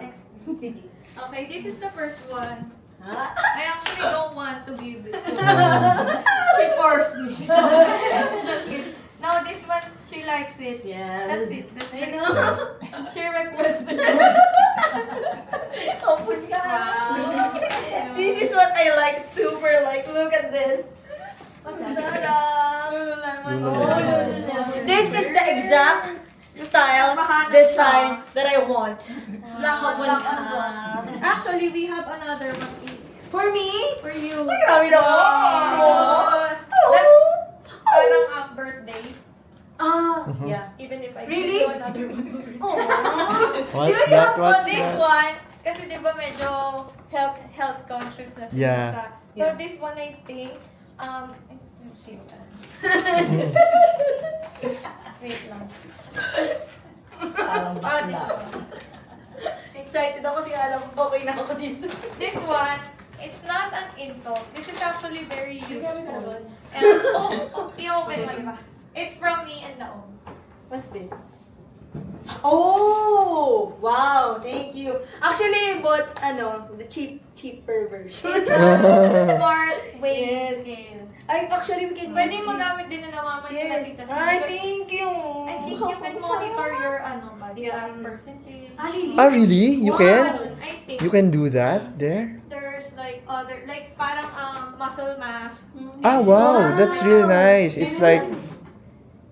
Okay, this is the first one. Ha? I actually don't want to give it to her. She forced me. No, this one, she likes it. Yes. That's it. That's I it. know. She requested it. Open ka. Wow. This is what I like, super like. Look at this. Ta-da! Lululemon. Oh, this is the exact style, design that I want. Black and black. Actually, we have another one. It's For me? for you. Ay, grabe naman. Because that's parang ang birthday. Yeah. Even if I Really? give you another one. What's that? What's This that? one, kasi di ba medyo health conscious na siya. Yeah. So this one I think, sino ka? Wait lang. This one. Excited ako kasi alam ko okay na ako dito. This one, it's not an insult. This is actually very useful. And, i-open mo diba? It's from me and Naom. What's this? Oh! Wow! Thank you. Actually, I bought, the cheaper version. It's a smart weighing Yes. scale. Actually, we can Pwede use mo this. gamit din na mama niya na Yes. tita Ay, Because thank you. I think you can monitor your body Yeah. fat percentage. Ah, really? You can? I think You can do that there? there's like other, like parang muscle mass. Ah, wow. That's really nice. It's like...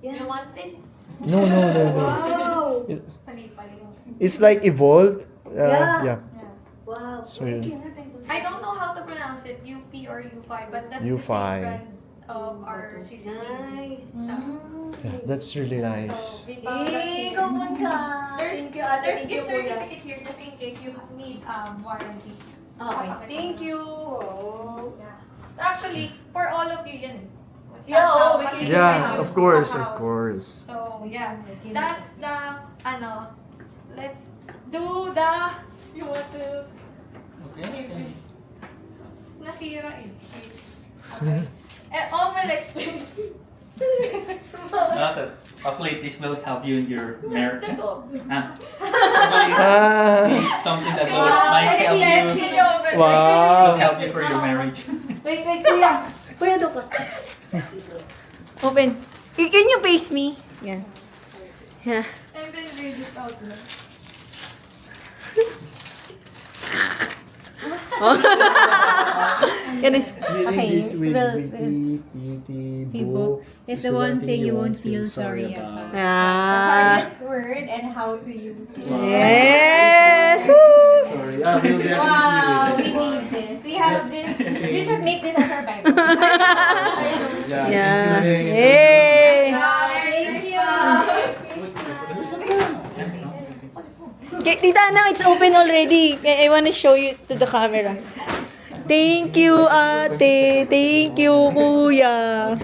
You Yeah. want it? No, no, no, no. Wow! Pali-pali. It's like evolved. Yeah. Yeah. Wow. Sweet. Thank you. Thank you. I don't know how to pronounce it, UP or U5, but that's U5. the same brand of our seasoning. Nice. Yeah, that's really So, nice. we found that here. Kapon ka. There's Thank you, ate. there's Thank you, gift kuya. certificate here just in case you need warranty. Okay. Thank you. Oh. Yeah. Actually, for all of you yan. Yeah, Somehow, we kasi can- you Yeah, can of use course, sa of house. course. So, yeah. That's the, let's do the, you want to, nasira eh. Okay. Will explain. Hopefully this will help you in your marriage. Ito. Something that Wow, might help let's you. see over there. Wow. Will help you for your marriage. Wait, kuya. Kuya, doon ka. Open. Can you face me? Yan. Yeah. And then read it out loud. Yan is. Okay, this with well, wiki, piti, Book. book. It's the one thing you won't feel sorry about. Ah. Hardest word and how to use it. Yes. Sorry, I will definitely Wow, read we this need one. this. We have Yes, this. same. You should make this as our Bible. Yeah. Yeah. Thank you. Yay. Thank you. Tita Ana, it's open already. I want to show you to the camera. Thank you, ate. Thank you, kuya.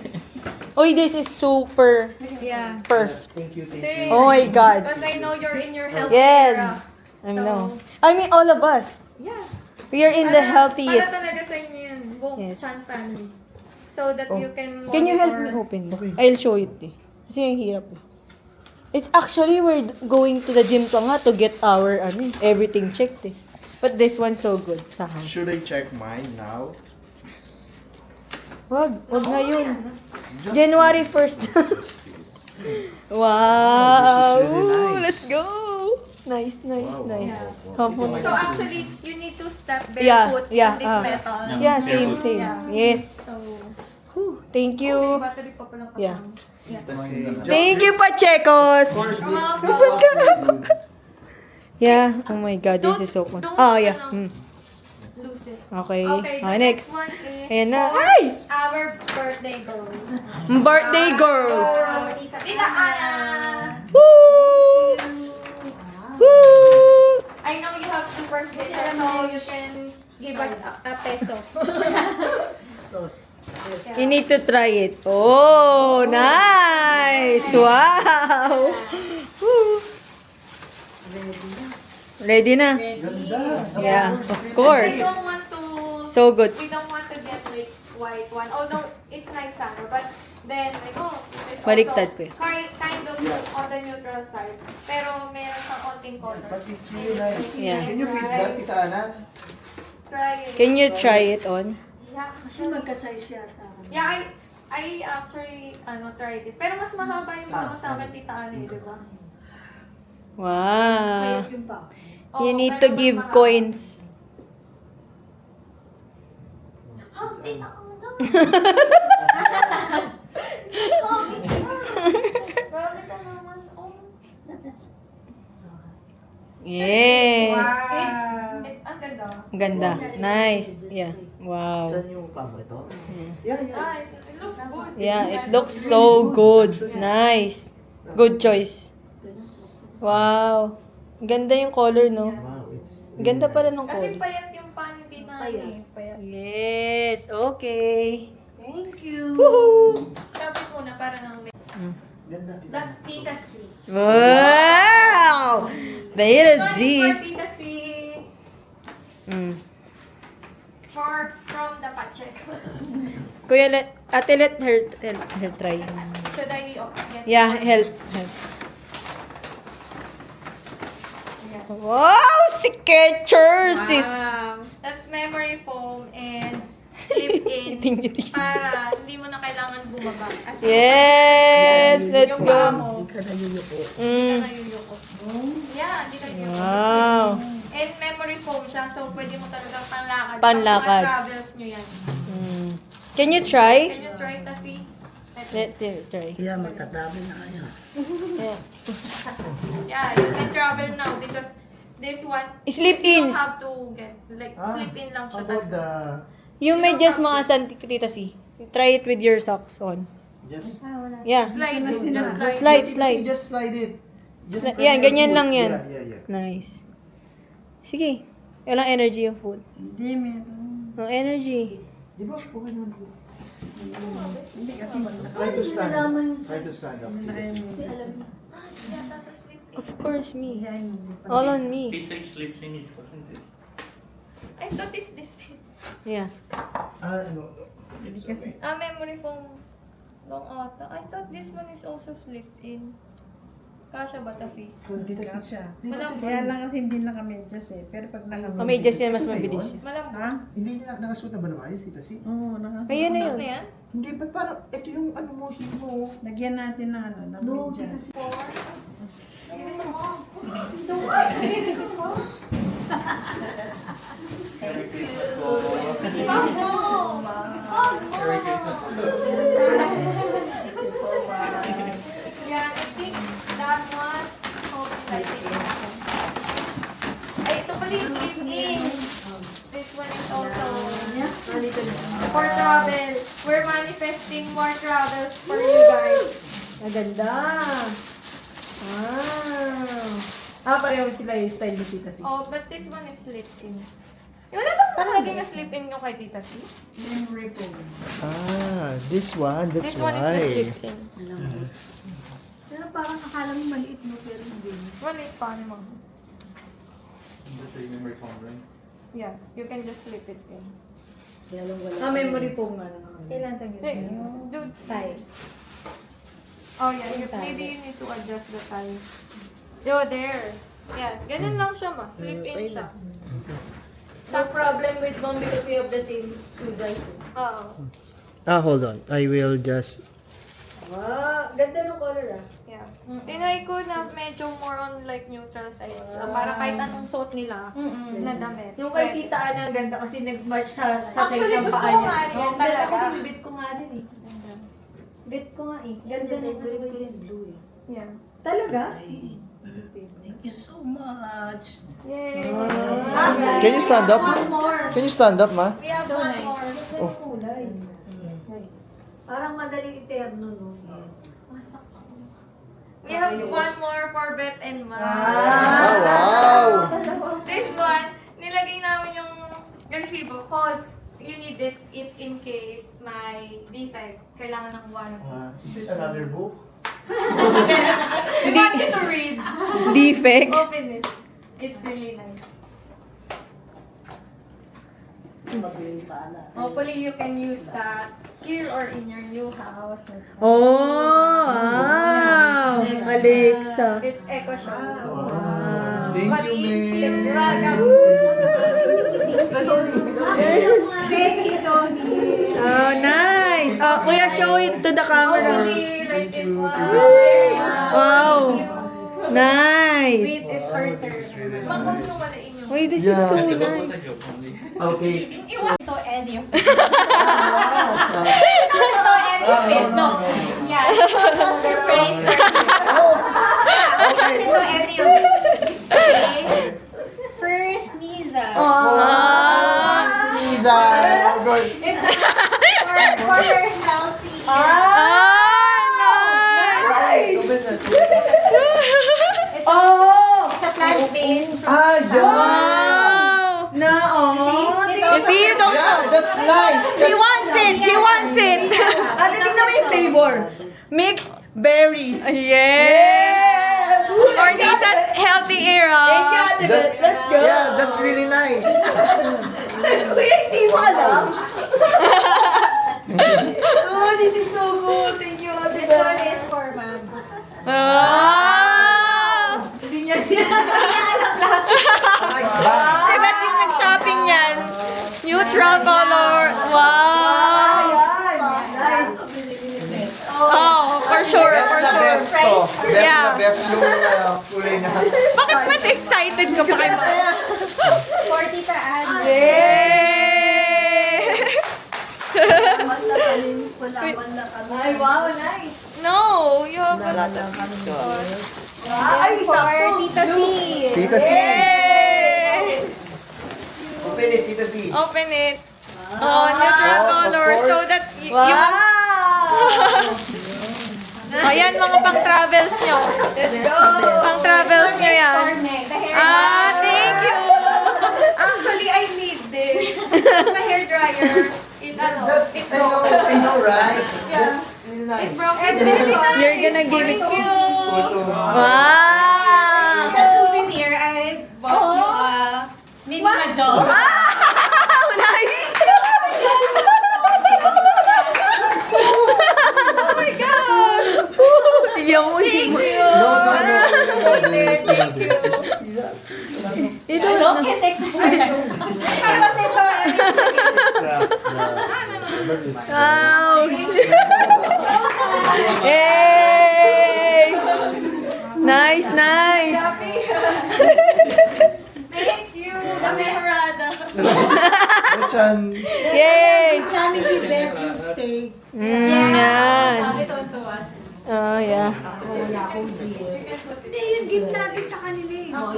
Oy, this is super Yeah. perfect. Thank you, thank Say, you. Oh my God. Because I know you're in your health Yes. era. I So, know. I mean, all of us. Yeah. We are in the Para healthiest. talaga sa inyo yun, buong Yes. Chan family. So that Oh. you can Can you help me monitor. open? Okay. I'll show it eh. Kasi yung hirap eh. It's actually, we're going to the gym pa nga to get our everything checked eh. But this one's so good sa house. Should I check mine now? Wag ngayon. January 1st. Wow! this is really nice. Let's go! Nice, nice, Wow, nice. wow, wow. Come on. So actually, you need to step Yeah, barefoot yeah, on this metal. Yeah, same, Barefoot. same. Yeah. Yes. So, Whew, thank okay, you. battery pa palang Yeah. kasama. Yeah. Okay. Thank you, Pachecos! Of course, this Nasaan ka na? good. Yeah. Oh my God, this is so fun. Oh, yeah. Lose it. Okay. Okay, the Next. one is Ayan na. for Ay! our birthday girl. Birthday girl! Tita Ana! Woo! Woo! I know you have superstition, so you can give us a peso. You need to try it. Oh, nice! Wow! Woo. Ready na? Ganda. Yeah, Of of We course. don't want to So good. we don't want to get like white one. Although it's nice sana, but Then, like, oh, this is Baliktad also ko eh. kind of on the neutral side. Pero meron siyang konting color. But it's really nice. Yeah. Can you fit that, Tita Ana? Try it. Can you try it on? Yeah, Kasi magka-size yata. yeah, I actually, tried it. Pero mas mahaba yung mga sa akin, Tita Ani, di ba? Wow. Mayat yung pa. Oo, You need pero to mas give mahaba. coins. Hug, Tita Ana! Grabe ka naman, oh. Yes. Ang ganda. Ang ganda. Nice. Yeah. Wow. Saan yung kamo ito? Mm. Yeah, Ah, yeah. it looks good. Yeah, it looks so good. Nice. Good choice. Wow. Ang ganda yung color, no? Wow, it's Ang ganda pala ng Kasi color. payat yung pan yung Tita Ani. Payat. Yes. Okay. Thank you. Woohoo! Stop it muna para nang Ganda, Tita. that Tita Sweet. Wow! Beta This Z. one is for Tita Sweet. Mm. From the Pacheco. Kuya, ate, let her try. Should I get Yeah, help. Yeah. Wow! Skechers! Sis. That's memory foam and slip-ins Ngiting-ngiti. para hindi mo na kailangan bumaba. As in, Yes! Let's yung go. paa mo, Hindi ka nayuyuko. hindi Mm. ka nayuyukot. Yeah, hindi ka nayuyukot. Wow. And memory foam siya, so pwede mo talaga panlakad. Panlakad. Pag mga travels nyo yan. Mm. Can you try? Can you try Tasi? Let her try. Kaya magtatabi na kayo. Yeah. Yeah, you can travel now because this one, Slip-ins. you don't have to get, like, slip-in lang siya. How about the... Yung medyas mga Tita C. Try it with your socks on. Just... Yeah. Slide it, just slide. Slide, Tita, slide. Just slide it. Sli- press yan, your ganyan foot. lang yan. Yeah. Nice. Sige. Walang energy yung food. Hindi, meron. No energy. Di ba? Okay naman po. Hindi kasi Try to stand up. nalaman Try to stand up. Hindi alam niya. Yeah, tapos slip-in. Of course, me. Ihayin mo. All on me. Pisa slips in it, wasn't it? I thought it's this. Yeah. No. Hindi kasi. Memory foam. Long ata. I thought this one is also slipped-in. Kasha ba Tasi? Tita, Siya. Malambot. Kaya lang kasi hindi nakamedyas eh. Pero pag nakamedyas. Kung medyas yan, mas Ito ba mabilis yun? siya. Malambot. Ha? Hindi niya nakasuot na ba na maayos, Tita Si? Oo, nakamedyas. Ayun na yun. Ano yan? Hindi, ba't parang ito yung ano mo, hip mo? Lagyan natin ng ano, ng No, Tita medyas. Si. Give it to mom. Merry Christmas po. Merry Christmas po. Thank you so much. Yeah, I think that one holds like it. Ay, ito pala yung slip-ins. This one is also for travel. We're manifesting more travels for you guys. Maganda. Wow. Pareho sila yung style ni Tita C. Oh, but this one is slip-in. Wala bang nakalagay na slip-in yung kay Tita C? Memory foam. This one, that's This one is the slip-in. Pero parang akala mo maliit mo, pero hindi. Maliit pa naman. That's a memory foam, right? Yeah, you can just slip it in. Memory foam nga. Kailan tayo? Hey, dude. Tie. Oh yeah, maybe you need to adjust the tie. Yo, there. Yeah, ganun lang siya ma. Slip in siya. No problem with mom because we have the same shoe size. Oo. Hold on. I will just... Wow. Ganda ng color ah. Yeah. Tinry ko na medyo more on like neutral sides. Para kahit anong suot nila na damit. Yung kay Tita Ana, ang ganda kasi nag-match sa size Actually, ng gusto paa ko niya. nga rin yan Oo, ganda talaga. ko din. Bet ko nga din eh. Bet ko nga eh. Ganda ng blue eh. Yeah. Talaga? Thank you so much. Yay! Can you stand up? One more. Can you stand up, ma? We have So one nice. more. Ganda ng kulay. Parang madaling iterno, no? We have one more for Beth and Ma. wow! This one, nilagay namin yung resibo cause you need it if in case may defect. Kailangan ng warranty. Is it another book? Yes. We want you to read. Defect. Open it. It's really nice. Hopefully you can use that here or in your new house. Oh, wow. Alexa. It's Echo Show. Thank But you, you're man. welcome. Thank you, Tony. Oh, nice. Oh, kuya, show it to the camera. Hopefully, like it's very useful. Wow. Nice. Wait, it's her turn. Wag mo walain yun. Wait, this is Yeah. so Ito po nice. sa joke only. Okay. Iwan to any of No. Yeah. It's a surprise for you. Kasi to any of it. Okay. First, Niza. Lisa. It's for her healthy. It's a plant-based. Ah, yeah. Wow. Na, oh. You see, you don't Yeah, know. that's nice. He wants it. He wants it. Ate, tingnan mo yung flavor. Mixed berries. Yeah. For Lisa's healthy era. Thank you, Ate Beth. That's, Let's go. yeah, that's really nice. Kuya, hindi mo alam. Oh, this is so good. Thank you, Ate This one Beth. is for Ma'am. Wow. Hindi niya Nice bag. Si Beth yung nag-shopping yan. Neutral color. Wow. Nice. Oh, for sure, for Beth na sure. Beth to. Beth Yeah. na Beth yung kulay na. Bakit mas excited ka pa kay Mama? For Tita Anne. Yay! Ay, wow, nice. No, you have a lot of pictures. Ay, For sakto. Tita C. Tita C. Yay! Open it, Tita C. Open it. Oh, neutral of color so course. that you Wow. Ayan, mga pang-travels nyo. Let's go. Pang-travels nyo yan. For Meg. The hair. Ah, thank you. Actually, I need this. My hair dryer. It I know, right? That's really nice. broke. It's very nice. You're gonna give it. Thank you. Photo. Wow! As a souvenir, I bought you a mini mahjong. Wow, nice! Oh my God. Tigyan mo, tigyan mo. No. Thank you. Ito, Don't kiss excited. Ano ba sa'yo? wow! Yay! Nice, nice! Thank you. Dami harada. Chan. Yay! Kami ni Beth yung steak. Yan. Sabi to us. Oh, yeah. Wala akong gift. Hindi, yung gift natin sa kanila eh. Oh,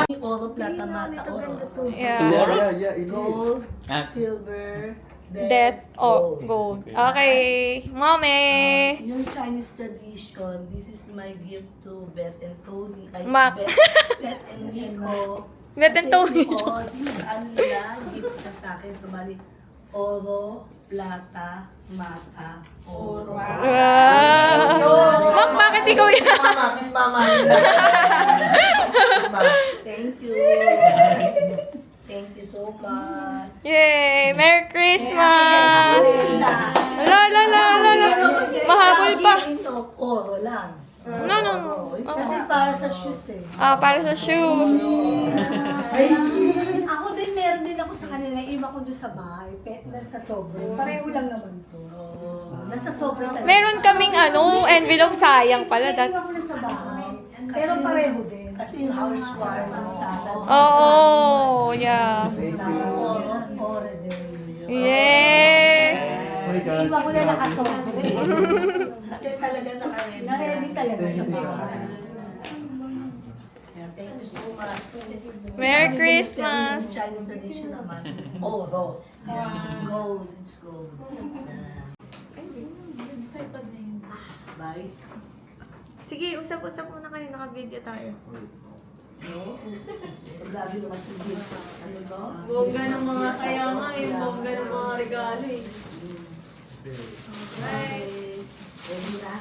Yung oro, plata, mata, oro. Yeah. Yeah, it is. Gold, silver, Death or gold. Okay. Mommy! Yung Chinese tradition, this is my gift to Beth and Tony. Ay, Mac. Beth and Nico. Beth and Tony. Kasi yung ano nila, gift na sa akin. So, bali, oro, plata, mata, oro. Wow! Mak, bakit ikaw yan? Kiss mama. Kiss mama. Thank you. Thank you so much. Yay! Merry Christmas! Ala, ala, ala, ala, ala. Mahabol pa. Ito, oro lang. No. Kasi para sa shoes eh. Ah, para sa shoes. Ako din, meron din ako sa kanila. Iba ko doon sa bahay. Nasa sobre. Pareho lang naman to. Nasa sobre talaga. Meron kaming envelope, sayang pala. Iba ko na sa bahay. Pero pareho din. Kasi yung housewarming ng salad. Oo, yeah. Oro din. Yay! Oh my God. Iba ko na nakasobre. Kaya talaga naka-ready. Na-ready talaga sa bahay. Yeah, thank you so much. Merry Yung Christmas! Chinese tradition naman, oro. Yeah. Gold, it's gold. Bye. Sige, usap-usap muna kayo. Naka-video tayo. No? Grabe naman yung gift. Ano to? Bongga ng mga kaya nga eh. Bongga ng mga regalo eh. Okay. Ready na?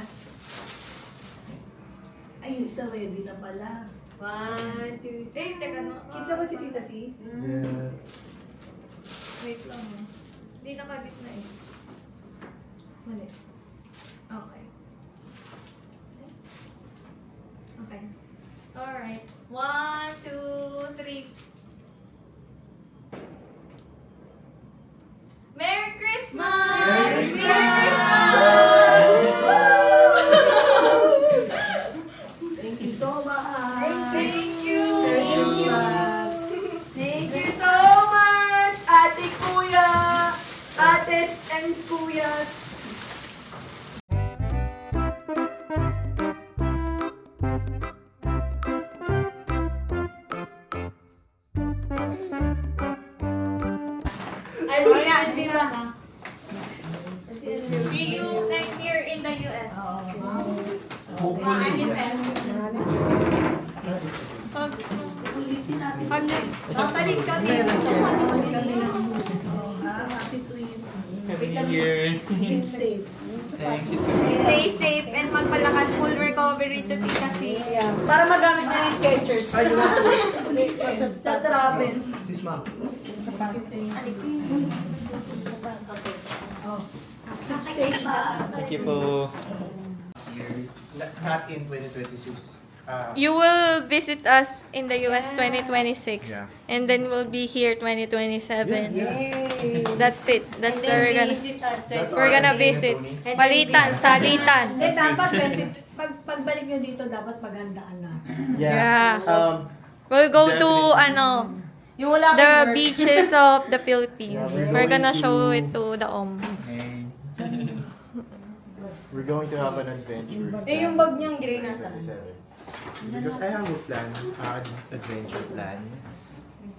Ay, yung isa ready na pala. 1, 2, 3. Teka no. Kita ba si Tita C? Yeah. Wait lang. Hindi nakabit na eh. Mali. Okay. Okay. Alright. 1, 2, 3. Merry Christmas! Merry Thank you so much. Thank you! Thank you so much, Ate Kuya, Ates and Kuya. See you next year in the US. Hopefully. Ulitin natin. Babalik kami. Happy trip. Happy New Year. Keep safe. Thank you. Stay safe and magpalakas full recovery to Tita C. Para magamit na yung Skechers. Ay, doon ako. Sa travel. Please, ma'am. Oh. Keep safe ba? Thank you po. Not in 2026. You will visit us in the US 2026. Yeah. And then we'll be here 2027. Yay! That's it. That's where we're gonna visit. Tony. Palitan, salitan. Hindi, dapat, pagbalik nyo dito, dapat paghandaan natin. Yeah. We'll go to Definitely. Yung wala the kang work. beaches of the Philippines. Yeah, We're we're gonna going show to- it to the OM. We're going to have an adventure. Eh, yung bag niyang gray nasaan? 27. Because I have a plan, adventure plan.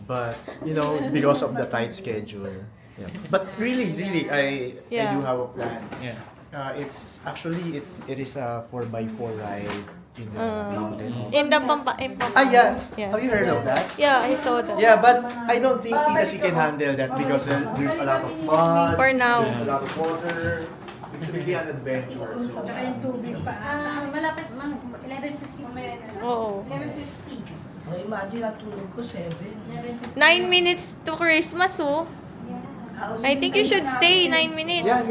But, you know, because of the tight schedule. Yeah. But really, I Yeah. do have a plan. Yeah. It's actually, it is a 4x4 ride in the mountain. In the Pampa. Ah, yeah. Yeah. Have you heard of that? Yeah, I saw that. Yeah, but I don't think Tita can handle that because there's a lot of mud, For now. there's a lot of water. It's really an adventure. So, Tsaka yung tubig pa. Malapit, 11:50. Oo. 11:50. Oh, imagine ang tulog ko, 7. 9 minutes to Christmas, oh. I think you should stay 9 minutes. yeah.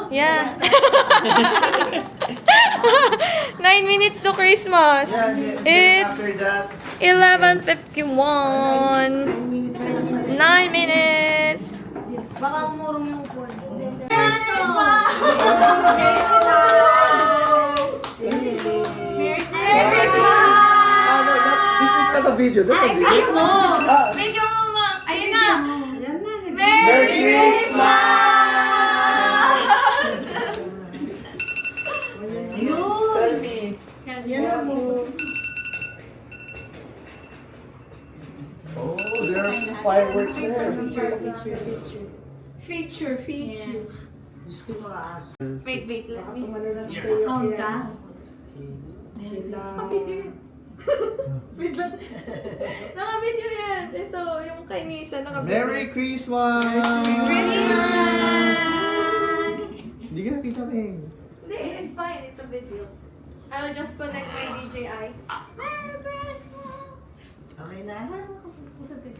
Yeah. 9 minutes to Christmas. Yeah, then It's after that, 11:51. 9 minutes na lang pala. 9 minutes. Baka umurong yung upuan. no, this is not a video. That's a video. Ah, Video mo, ma. Ayun na. Yan na. Merry Christmas! Selfie. Yan na mo. Oh, there are fireworks there. Feature. Diyos ko yung mga aso. Wait, let me. Count ka? Wait lang. Naka-video yan. Ito, yung kay Nisa. Naka-video. Merry Christmas! Hindi ka nakita rin. Hindi, it's fine. It's a video. I'll just connect my DJI. Merry Christmas! Okay na?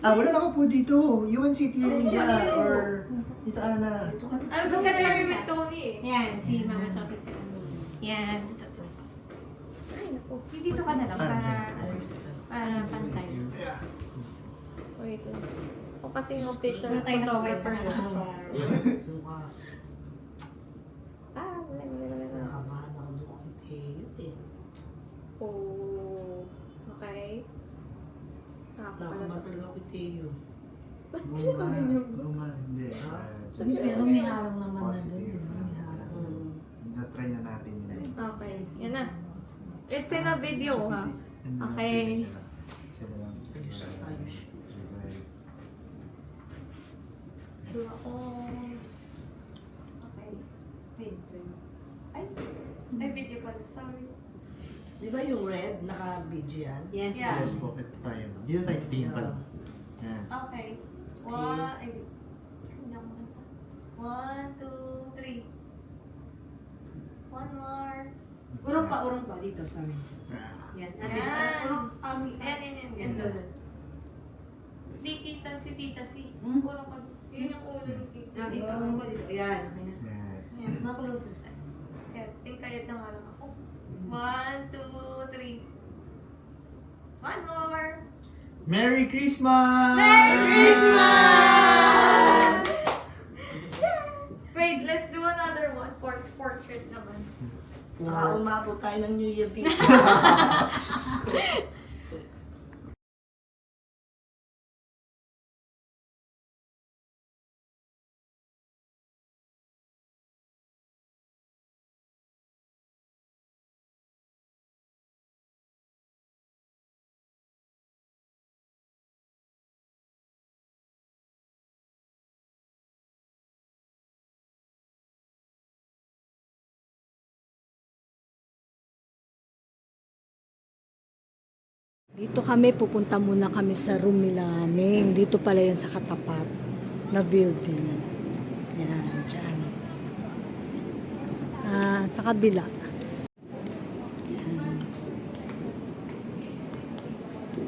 Wala na ako po dito. UNC Teresa or Tita Ana. Ito ka na. I'll go get her with Tony eh. Yan, si Mama Chocolate. Yan, dito to. Ay, naku. Dito ka na lang para pantay. Wait. O kasi yung official Wala tayong photographer na. Yung aso. Wala. Nakabahan ako doon kay Teo. Oh. Okay. Nakabahan ako kay Teo. Hindi. Pero may harang naman na doon. May harang. Na-try na natin yun. Okay. Yan na. It's in a video, ha? Okay. Ayos. Okay. Wait. Ay, video pala. Sorry. Di ba yung red, naka-video yan? Yes. Yeah. Yes po, ito tayo. Dito tayo tingin pala. Yan. Okay. Hindi ako makita. 1, 2, 3. One more. Urong pa dito sa amin. Yan. Yan. Yan. Yan, closer. Di kita si Tita C. Hmm? Puro pag dito. Ayan. Yan. Yan. Tingkayat na nga lang ako. 1, 2, 3. One more. Merry Christmas! Merry Christmas! Wait, let's do another one. Portrait naman. Baka umabot tayo ng New Year dito. Dito kami, pupunta muna kami sa room nila namin. Dito pala yan sa katapat na building. Yan, dyan. Sa kabila. Yan.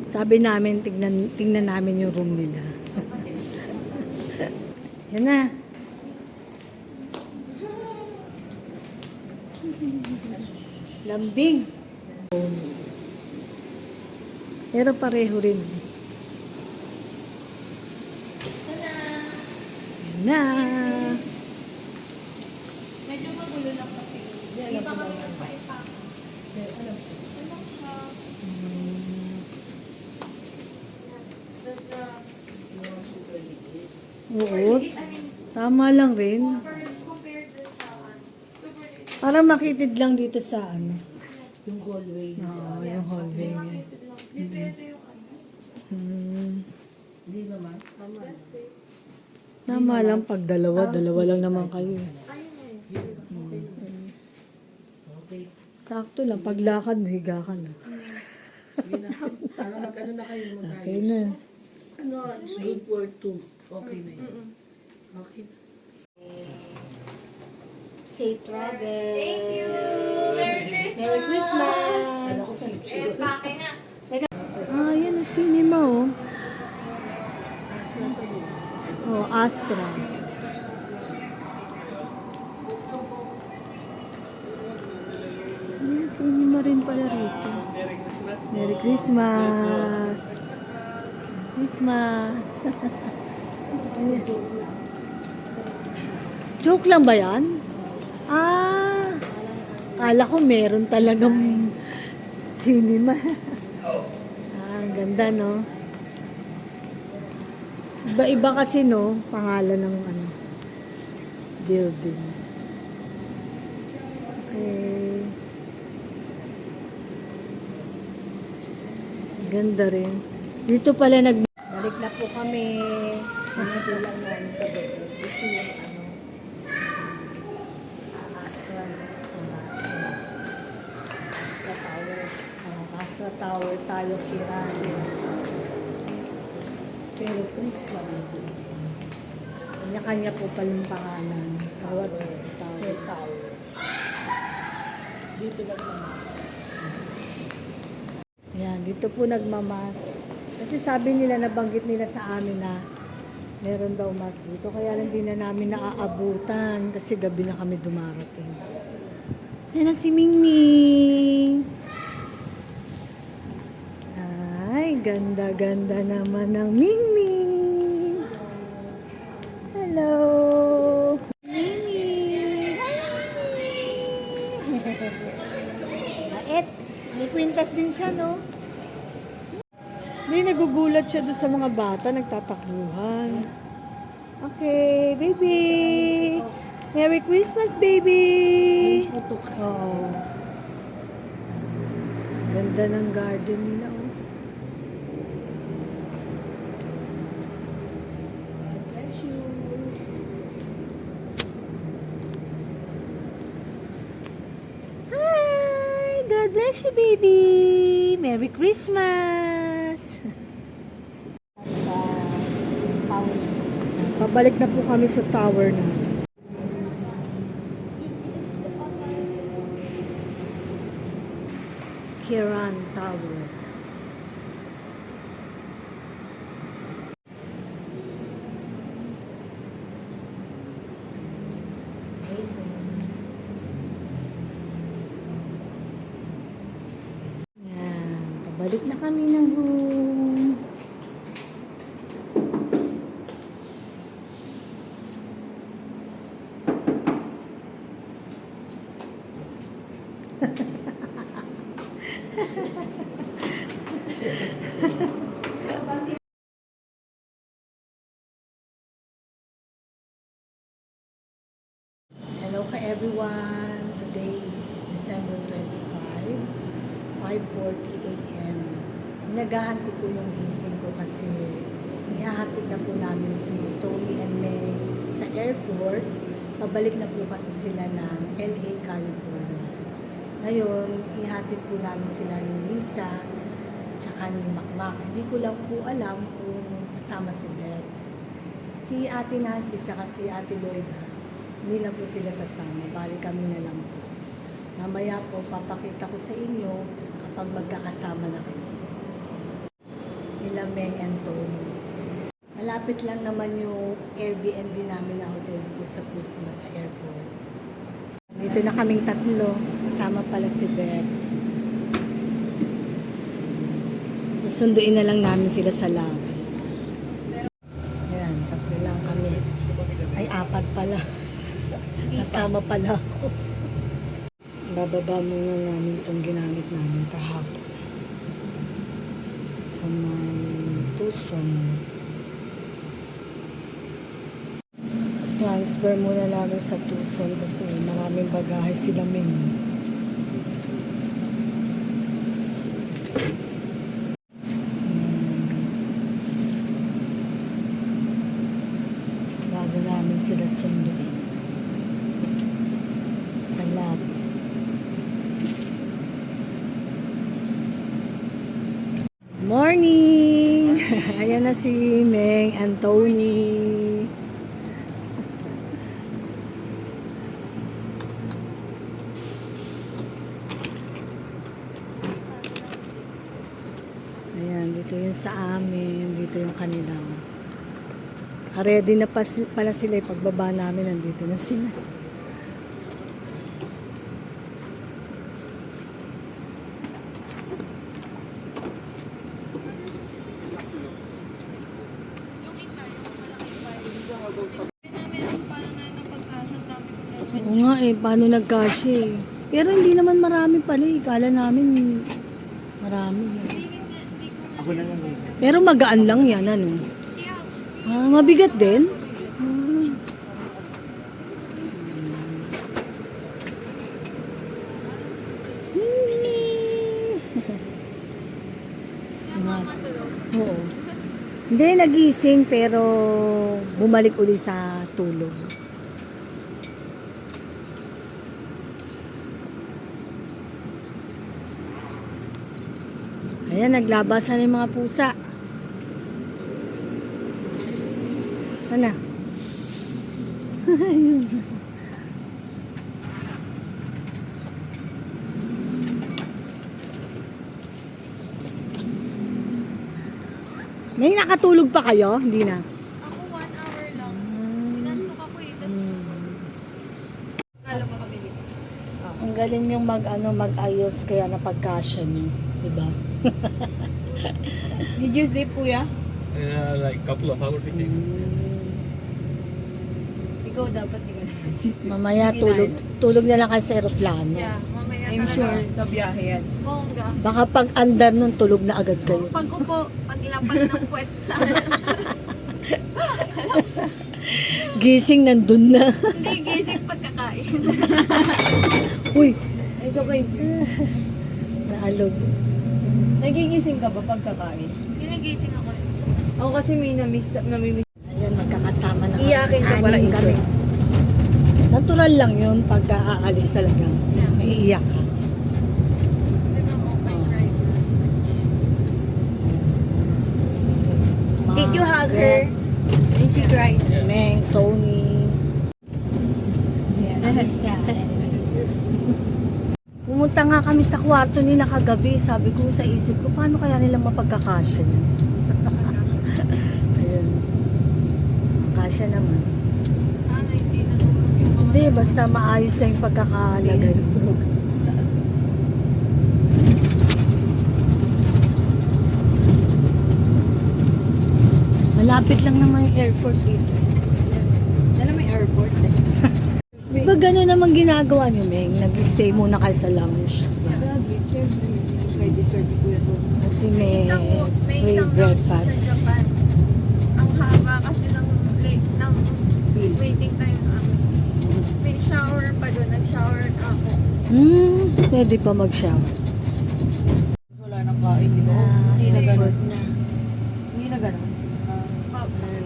Sabi namin, tingnan namin yung room nila. Yan na. Lambing. Pero pareho rin. Yan na. Medyo magulo lang kasi. Hindi pa kami nagpa-ipak. Ano siya? Does the... Oo. Tama lang rin. Compared to sa... Super little. Para makitid lang dito sa ano. Yung hallway. Oo, yung hallway niya. Dito yung ano. Hindi naman. Tama. Tama lang pag dalawa lang naman kayo. Okay. Sakto lang, paglakad mo, higa ka na. Sige na. Para mag-ano na kayo. Okay na. Ano, it's good for 2. Okay na yun. Okay. Safe travel. Thank you! Merry Christmas! Merry Christmas! Ano ko picture? Eh, pake na. Yan ang cinema, oh. Asla pa yun. Oh, Astra. Cinema rin pala rito. Merry Christmas! Christmas! Joke lang ba yan? Kala ko meron talagang cinema. Ang ganda, no? Iba-iba kasi, no? Pangalan ng ano, buildings. Okay. Ganda rin. Dito pala balik na po kami. Dito lang namin sa Bedros. Ito yung ano, Astra. Astra. Astra Tower. Astra Tower tayo, Kiran. Pero Prisma din po. Kanya-kanya po palang pangalan. Bawat tower. Yung tower. Dito nagmamas. Yan, dito po nagmamas. Kasi sabi nila, nabanggit nila sa amin na meron daw mas dito. Kaya lang di na namin naaabutan kasi gabi na kami dumarating. Yan na si Mingming. Ay, ganda-ganda naman ng Mingming. Hello. Mingming. Hi, Mingming. Bait. May kwintas din siya, no? Hindi, nagugulat siya doon sa mga bata, nagtatakbuhan. Okay, baby. Merry Christmas, baby. Ito kasi. Oo. Ganda ng garden nila, oh. God bless you. Hi! God bless you, baby! Merry Christmas! Sa tower. Pabalik na po kami sa tower na. Kiran Tower. Balik na kami ng room. Hello ka everyone. Today is December 25, 5:40 a.m. Inagahan ko po yung gising ko kasi ihahatid na po namin si Tony and May sa airport. Pabalik na po kasi sila ng LA, California. Ngayon, ihatid po namin sila ni Lisa tsaka ni Makmak. Hindi ko lang po alam kung sasama si Beth. Si Ate Nancy tsaka si Ate Lloyda, hindi na po sila sasama. Bali kami na lang po. Mamaya po, papakita ko sa inyo kapag magkakasama na kami. Nila Meng and Tony. Malapit lang naman yung Airbnb namin na hotel dito sa Christmas sa airport. Dito na kaming tatlo. Kasama pala si Beth. Sunduin na lang namin sila sa lobby. Ayan, tatlo lang kami. Ay, apat pala. Kasama pala ako. Bababa muna namin itong ginamit namin kahapon. Sa may Tucson. Transfer muna namin sa Tucson kasi maraming bagahe sila Ming. Bago namin sila sunduin sa lobby. Morning! Ayan na si Meng and Tony. Ayan, dito yung sa amin, dito yung kanila. Ready na pala sila, pagbaba namin, nandito na sila. Oo nga eh, paano nagkasya eh. Pero hindi naman marami pala eh. Kala namin marami. Ako na lang, Lisa. Pero magaan lang yan, ano? Ah, mabigat din? Ah. Oo. Hindi, nagising pero bumalik uli sa tulog. Ayan, naglabasan yung mga pusa. Sana. Ayun. May nakatulog pa kayo? Hindi na. Ako 1 hour lang. Inantok ako eh. Alam mo kami dito. Ang galing yung mag-ayos kaya napagkasya niyo, di ba? Did you sleep, kuya? Like couple of hours ago. Ikaw dapat di ka na. Mamaya tulog na lang kayo sa aeroplano. Yeah, mamaya I'm sure sa biyahe yan. Bongga. Baka pag andar nun, tulog na agad kayo. Pag upo, paglapag ng puwet sa Gising nandun na. Hindi, gising pagkakain. Uy, It's okay. naalog. Nagigising ka ba pagkakain? Ginigising ako. Ako kasi may namimiss. Ayan, magkakasama na kami. Iyakin ka pala, Anim Iso. kami. Natural lang yun pagka aalis talaga. Maiiyak ka. Did you hug her? And she cried. Meng, Tony. Ayan, isa. Pumunta nga kami sa kwarto nila kagabi. Sabi ko sa isip ko, paano kaya nila mapagkakasya yan? Ayun. Kasya naman. Sana hindi natulog yung mga... Hindi, basta maayos na yung pagkakalagay. Malapit lang naman yung airport dito. Alam mo yung airport eh. Pag gano'n naman ginagawa niyo, Meng, nag-stay muna kayo sa lounge. Lagi, syempre. Credit card ko yan. Kasi may May free isang breakfast. sa Japan. Ang haba kasi ng late ng waiting time namin. May shower pa doon. Nag-shower ka ako. Pwede pa mag-shower. Wala nang kain, di ba? Hindi na ganun. Hindi na ganun.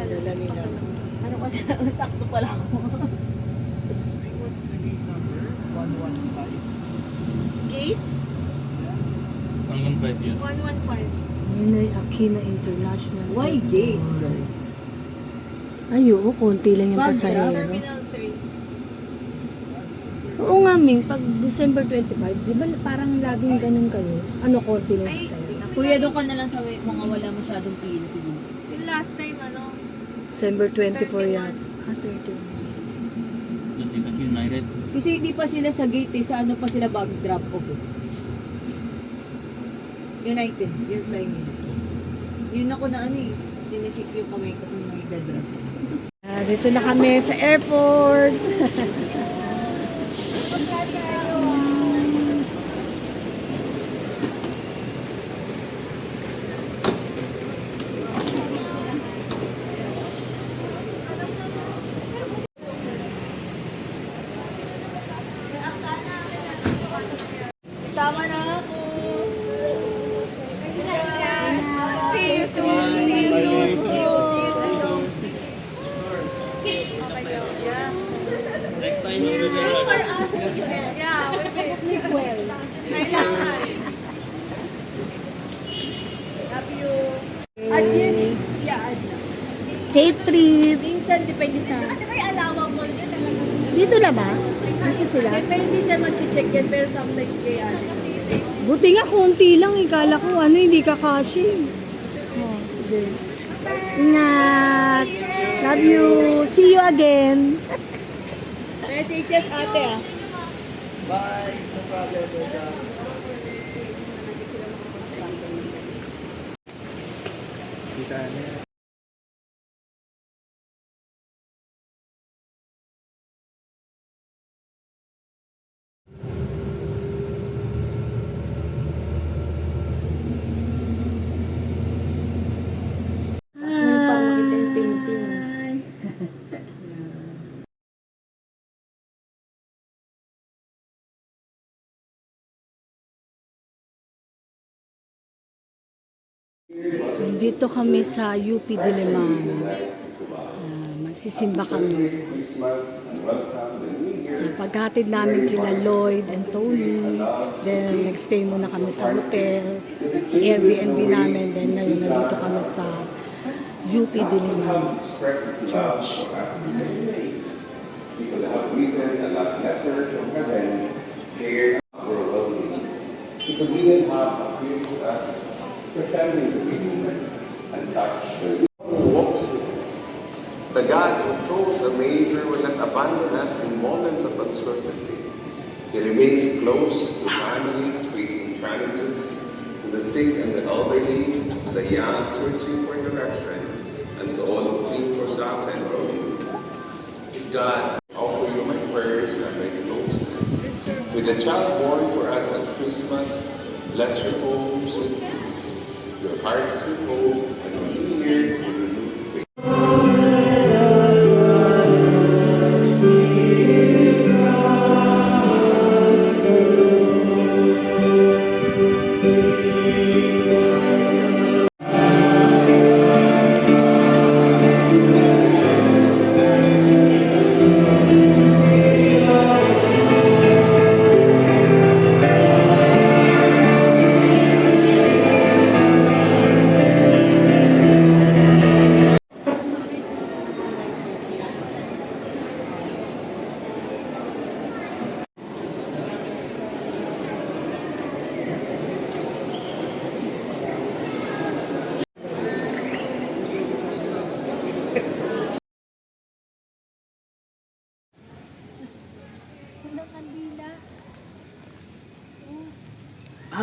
Dala nila. Ano kasi, sakto pala ako. What's the gate number? 115. Gate? 115 years. 115. Yun ay Aquina International. Why gate? Ay, oo, konti lang yung Bagra, pasahero. Terminal 3. Oo nga, Ming, pag December 25, di ba parang laging ganun kayo? Ano, konti lang yung pasahero? Kuya, doon ka na lang sa mga wala masyadong pila siguro. Yung last time, ano? December 24 yan. 31. Kasi United. Kasi hindi pa sila sa gate eh, sa ano pa sila bag drop off eh. United, you're flying United. Yun ako na ano eh, tinicheck yung kamay ko kung may dadrop. Dito na kami sa airport. Tama na ako! See you soon. See you soon. Next time you'll be there. Yeah, we will. Kailangan. Love you! Add yun eh. Yeah, add na. Safe trip. Minsan, depende sa... Di ba yung alawa mo yun talaga? Dito na ba? Dito sila? Depende sa mag-check yan, pero sometimes kay ano. Buti nga, konti lang. Ikala ko, ano, hindi kakashi. Oh, sige. Ingat. Love you. See you again. Messages ate ah. Bye. No problem. Welcome. Kita niya. Dito kami sa UP Diliman. Magsisimba kami. Paghatid namin kina Lloyd and Tony. Then nagstay muna kami sa hotel. Sa Airbnb namin. Then ngayon nandito kami sa UP Diliman Church. People have written a love letter from heaven, here we're lonely. People even have appeared to us, pretending to be human, and touch the who walks with us. The God who chose a manger will not abandon us in moments of uncertainty. He remains close to families facing challenges, to the sick and the elderly, to the young searching for direction, and to all who feel forgotten or weak. God, offer you my prayers and my closeness. With the child born for us at Christmas, bless your homes with peace, your hearts with hope, and your new year with renewed faith.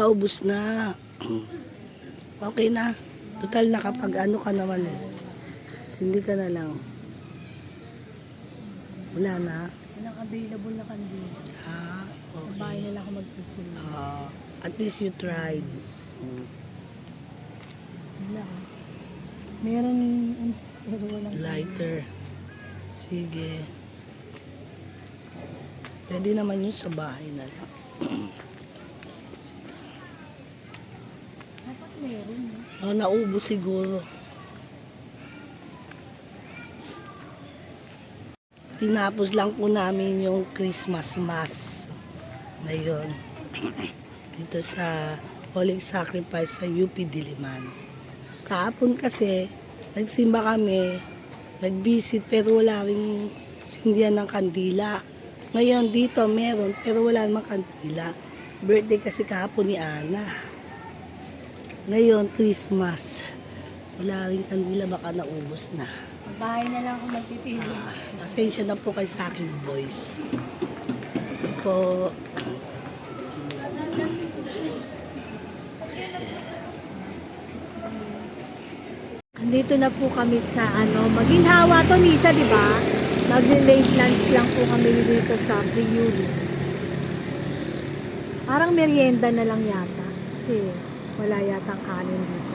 Ubus na. Okay na. Total nakapag ano ka naman eh. Sindi ka na lang. Wala na. Walang available na kandila. Ah, Sa okay. bahay nila ako magsisimba. At least you tried. Wala. Meron, pero walang Lighter. Sige. Pwede naman yun sa bahay na lang. dapat meron. No? Naubos siguro. Tinapos lang po namin yung Christmas Mass ngayon. Dito sa Holy Sacrifice sa UP Diliman. Kahapon kasi, nagsimba kami, nag-visit pero wala ring sindihan ng kandila. Ngayon dito meron pero wala namang kandila. Birthday kasi kahapon ni Ana. Ngayon Christmas. Wala ring kandila, baka naubos na. Sa bahay na lang ako magtitili. Pasensya na po kay sa aking voice. Ito po. Andito na po kami sa maginhawa to Nisa, di ba? Mag-late lunch lang po kami dito sa Priuri. Parang merienda na lang yata. Kasi wala yatang kanin dito.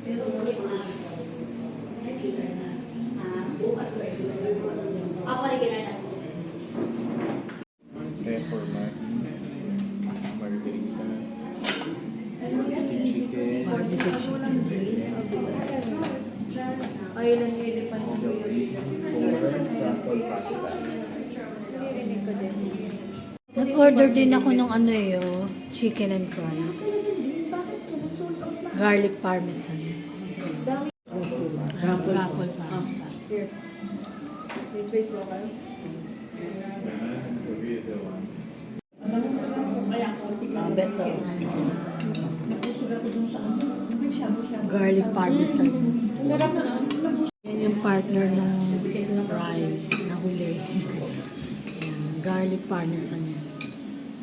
Pero bukas, regular na. Bukas regular na. Bukas na. Then for margarita, chicken, Ayun, hindi pa or truffle pasta. Nag-order din ako ng chicken and fries. Garlic parmesan. Truffle pasta. Beto. Garlic parmesan. Yan yung partner ng rice na huli. Yan, garlic parmesan yan.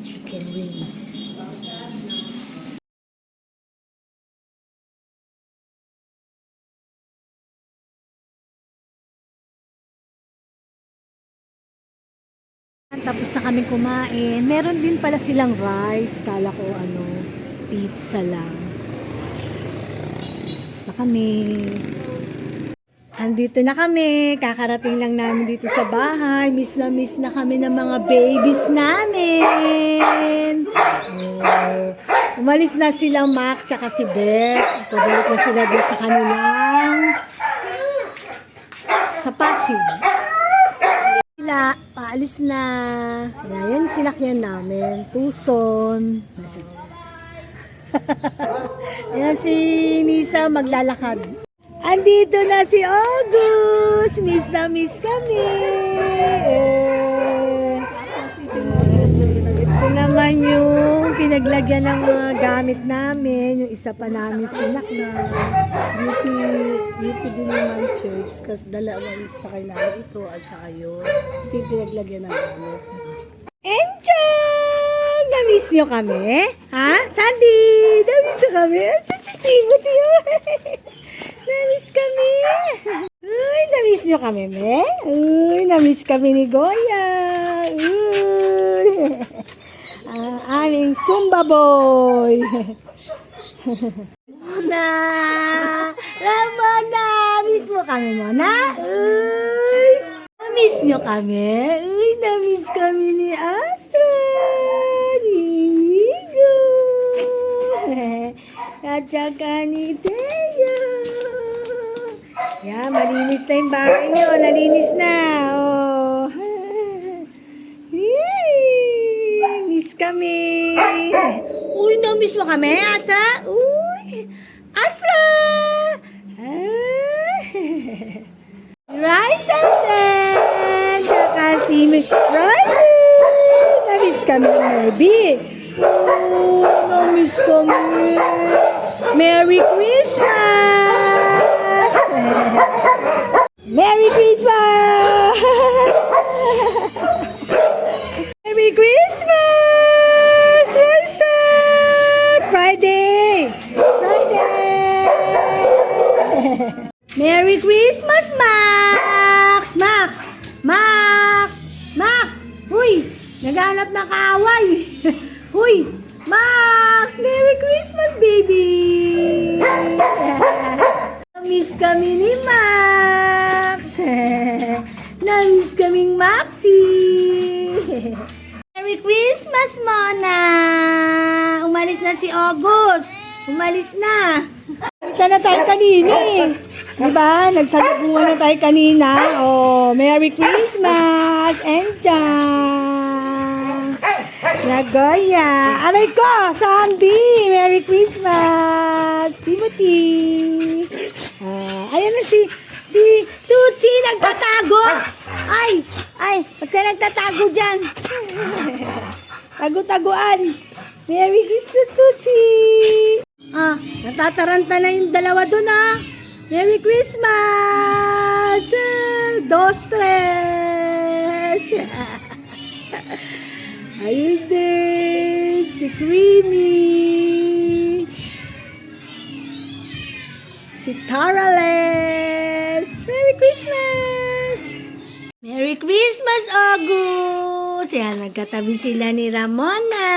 Chicken wings. Tapos na kami kumain. Meron din pala silang rice. Kala ko pizza lang. Tapos na kami. Andito na kami. Kakarating lang namin dito sa bahay. Miss na kami ng mga babies namin. Umalis na sila Mac tsaka si Beth. Pabalik na sila doon sa kanilang sa Pasig. Sila, paalis na. Yan, sinakyan namin. Tucson. Yan si Nisa maglalakad. Andito na si August. Miss na miss kami. Ito naman yung pinaglagyan ng mga gamit namin. Yung isa pa namin sinak na UP Diliman Church. Kasi dalawang sa kailangan ito at saka yun. Ito yung pinaglagyan ng gamit. Enjoy! Na-miss nyo kami? Ha? Sandy! Na-miss nyo kami? Sensitibo tiyo. Na-miss kami. Uy, na-miss nyo kami, me? Uy, na-miss kami ni Goya. Uy. Ang aming Zumba boy. Mona! Ramona! Miss mo kami, Mona? Uy! Na-miss nyo kami? Uy, na-miss kami ni Astra! Ni Nigo! At saka ni Teo! Yan, malinis na yung bahay nyo. Nalinis na. Oh. Yay! Miss kami. Uy, na-miss mo kami, Astra? Uy! Astra! Rice and then, tsaka si Rice! Na-miss kami, maybe. Oh, na-miss kami. Merry Christmas! Merry Christmas! Merry Christmas! Wilson! Friday! Friday! Merry Christmas, Max! Max! Max! Max! Huy! Naghanap ng kaaway! Huy! Max! Merry Christmas, baby! Namiss kami ni Max! Namiss kaming Maxi! Merry Christmas, Mona! Umalis na si August! Umalis na! Kita na tayo kanina eh! Diba? Nagsalubuhan na tayo kanina. Oh, Merry Christmas! Enjoy! Nagoya! Aray ko! Sandy! Merry Christmas! Timothy! Ayan na si Tutsi nagtatago! Ay! Ba't ka nagtatago dyan? Tago-taguan! Merry Christmas, Tutsi! Natataranta na yung dalawa dun Merry Christmas! Dos, tres! Ayun din! Si Creamy! Si Tarales! Merry Christmas! Merry Christmas, August! Yan, nagkatabi sila ni Ramona!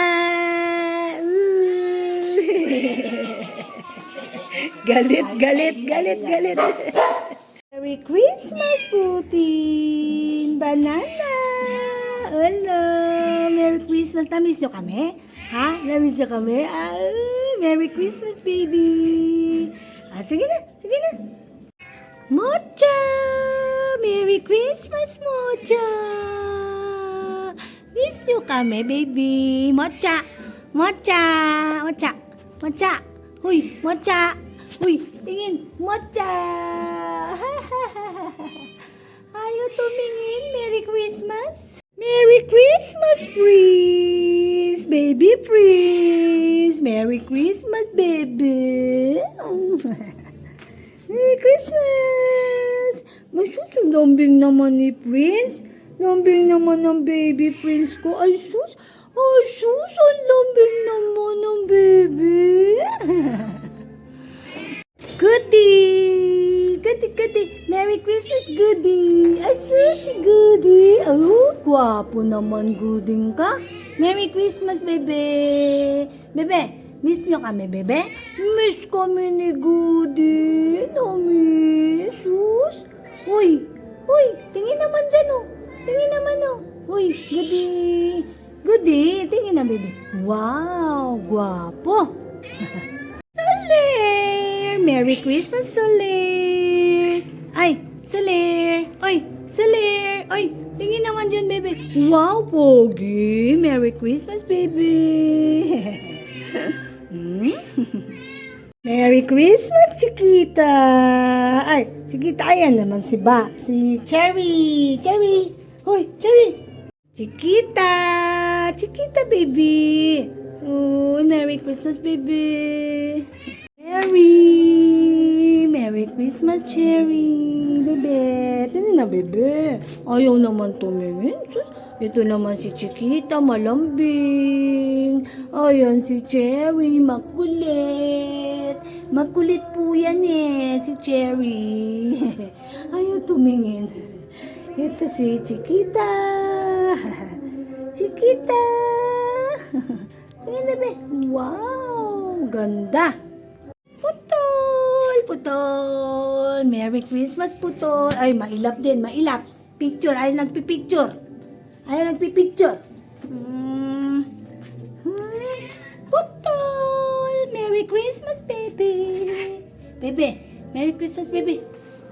Galit. Merry Christmas, Putin! Banana! Hello! Merry Christmas! Namiss nyo kami? Ha? Namiss nyo kami? Merry Christmas, baby! Sige na! Mocha! Merry Christmas, Mocha! Miss nyo kami, baby! Mocha! Huy! Mocha! Uy, tingin! Mocha! Ayaw tumingin. Merry Christmas! Merry Christmas, Prince! Baby Prince! Merry Christmas, baby! Merry Christmas! Ang lambing naman ni Prince. Lambing naman ng baby Prince ko. Ay, sus! Ang lambing naman ng baby! Goodie! Merry Christmas, Goodie! Ay, si Goodie! Gwapo naman, Goodie ka. Merry Christmas, bebe! Bebe, miss nyo kami, bebe? Miss kami ni Goodie! Namiss! Sus! Uy! Tingin naman dyan, Tingin naman, Uy, Goodie, tingin na, bebe. Wow! Gwapo! Soler! Merry Christmas, Soler! Ay, Soler! Soler! Tingin naman dyan, bebe. Wow, pogi! Merry Christmas, baby! Merry Christmas, Chiquita! Ay, Chiquita, ayan naman si Cherry! Cherry! Chiquita, baby! Oh, Merry Christmas, baby! Merry Christmas, Cherry! Bebe! Tingnan na, bebe! Ayaw naman tumingin. Ito naman si Chiquita, malambing. Ayan si Cherry, makulit. Makulit po yan si Cherry. Ayaw tumingin. Ito si Chiquita. Tingnan na, bebe. Wow! Ganda! Putol! Merry Christmas, Putol! Ay, mailap din, mailap. Picture, ayaw nagpipicture. Putol! Merry Christmas, baby! Merry Christmas, baby!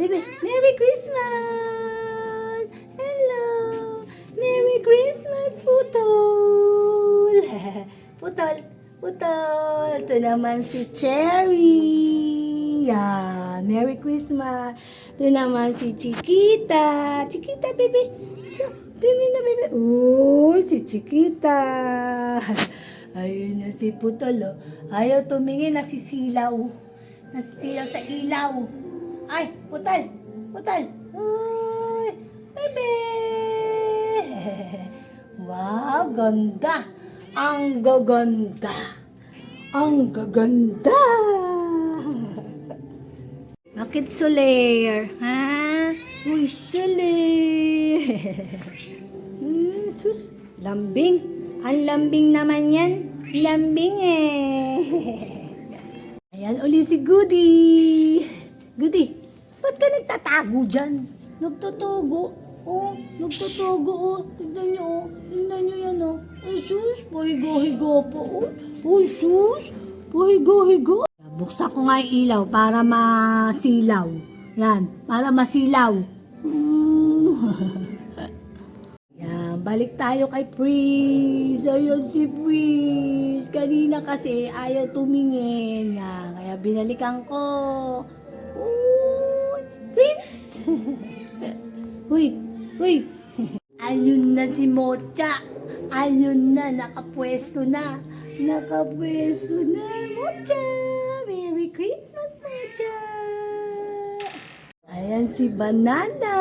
Merry Christmas! Hello! Merry Christmas, Putol! Putol! Ito naman si Cherry! Yan! Merry Christmas! Ito naman si Chiquita! Baby! Tingin na, baby! Oh, si Chiquita! Ayun na si Putol, oh. Ayaw tumingin, nasisilaw. Nasisilaw sa ilaw. Ay, Putol! Putol! Ay, bebe! Wow, ganda! Ang gaganda! Ang gaganda! Bakit Soler? Ha? Uy, Soler! Sus, lambing. Ang lambing naman yan. Lambing eh. Ayan uli si Goody. Goody, ba't ka nagtatago dyan? Nagtatago. Oh, nagtatago oh. Tignan nyo oh. Tignan nyo yan oh. Ay sus, pahiga-higa pa oh. Ay sus, pahiga-higa. Buksan ko nga yung ilaw para masilaw. Yan, para masilaw. Yan, balik tayo kay Pris. Ayun si Pris. Kanina kasi ayaw tumingin. Yan, kaya binalikan ko. Uy, Pris. Uy, uy. Ayun na si Mocha. Ayun na, nakapwesto na. Nakapwesto na, Mocha. Merry Christmas, Mocha. Ayan si Banana.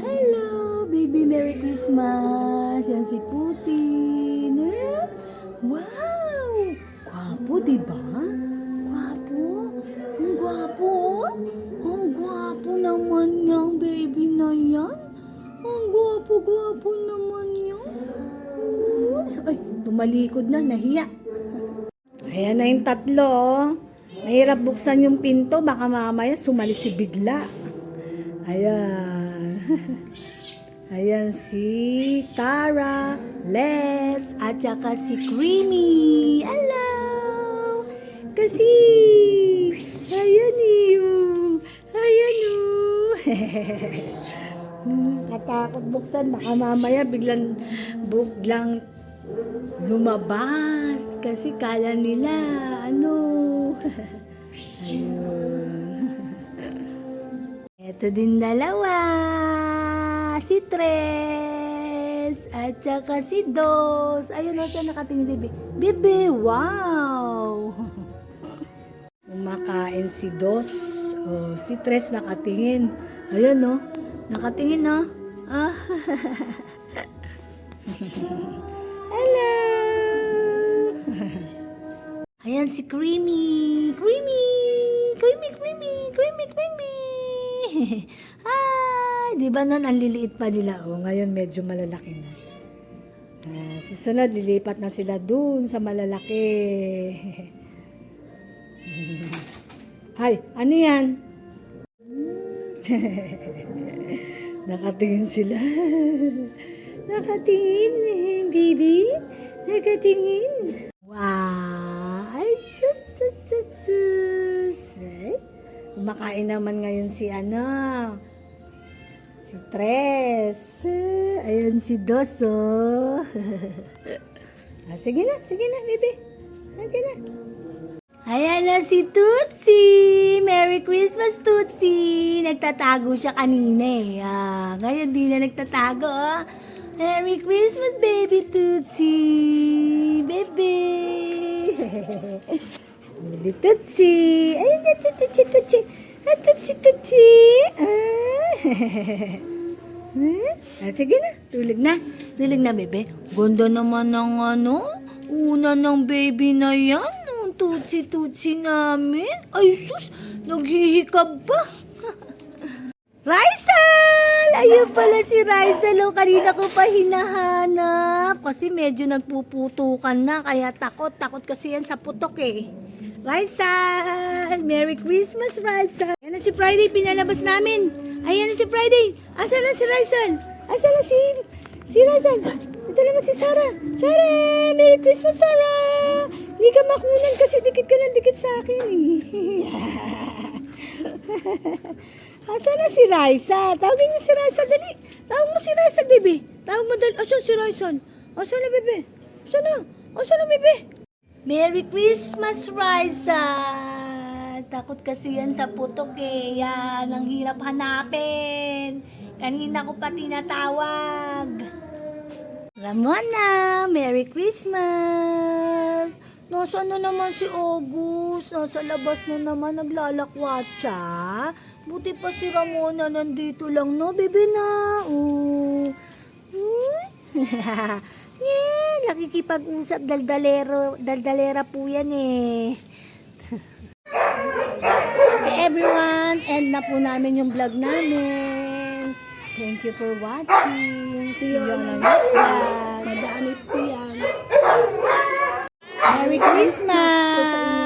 Hello, baby, Merry Christmas. Yan si Putin. Wow! Gwapo, diba? Gwapo? Ang gwapo, ang gwapo naman niyang baby na yan. Ang gwapo-gwapo naman niya. Ay, tumalikod na, nahiya. Ayan na yung tatlo. Mahirap buksan yung pinto, baka mamaya sumali si bigla. Ayan. Ayan si Tara, Let's, at saka si Creamy. Hello! Kasi, ayan yun. Ayan yun. Katakot buksan, baka mamaya biglang lumabas. Kasi kala nila, ayun. Ito din dalawa. Si Tres. At saka si Dos. Ayun o, saan nakatingin, bebe? Bebe, wow! Kumakain si Dos. Oh, si Tres nakatingin. Ayun o. Nakatingin o. Ah. Hello! Ayan si Creamy. Creamy! Creamy, Creamy! Creamy, Creamy! Ay, di ba nun ang liliit pa nila? Oh, ngayon medyo malalaki na. Susunod, lilipat na sila dun sa malalaki. Hay, ano yan? Nakatingin sila. Nakatingin, baby. Nakatingin. Wow! Ay, sus, sus, sus, sus. Ay, kumakain naman ngayon si si Tres. Ayun si Dos, oh. Sige na, baby. Sige na. Ayan na si Tootsie! Merry Christmas, Tootsie! Nagtatago siya kanina eh. Ngayon di na nagtatago, oh. Merry Christmas, baby Tootsie! Baby! Baby Tootsie! Ayun na, Tootsie, Tootsie! Tootsie! Sige na, tulog na. Tulog na, bebe. Ganda naman ng una ng baby na yan. Tutsi-tutsi namin. Ay, sus! Naghihikab pa. Raisal! Ayun pala si Raisal. Kanina ko pa hinahanap. Kasi medyo nagpuputukan na. Kaya takot. Takot kasi yan sa putok eh. Raisal! Merry Christmas, Raisal! Ayan na si Friday. Pinalabas namin. Ayan na si Friday. Asan na si Raisal? Asan na si Raisal? Ito naman si Sarah. Sarah! Merry Christmas, Sarah! Hindi ka makunan kasi dikit ka ng dikit sa akin eh. Asan na si Raisa? Tawagin mo si Raisa, dali. Tawag mo si Raisa, bebe. Tawag mo dali. Asan si Raisa? Asan na, bebe? Asan na? Asan na, bebe? Merry Christmas, Raisa! Takot kasi yan sa putok eh. Yan, ang hirap hanapin. Kanina ko pa tinatawag. Ramona, Merry Christmas! Nasaan na naman si August? Nasa labas na naman naglalakwatsa. Buti pa si Ramona nandito lang, no? Bebe na. Oh. Yeah, nakikipag-usap. Daldalera po yan eh. Okay, everyone, end na po namin yung vlog namin. Thank you for watching. See you on the next next vlog. vlog. Madami po yan. Merry Christmas! po sa inyo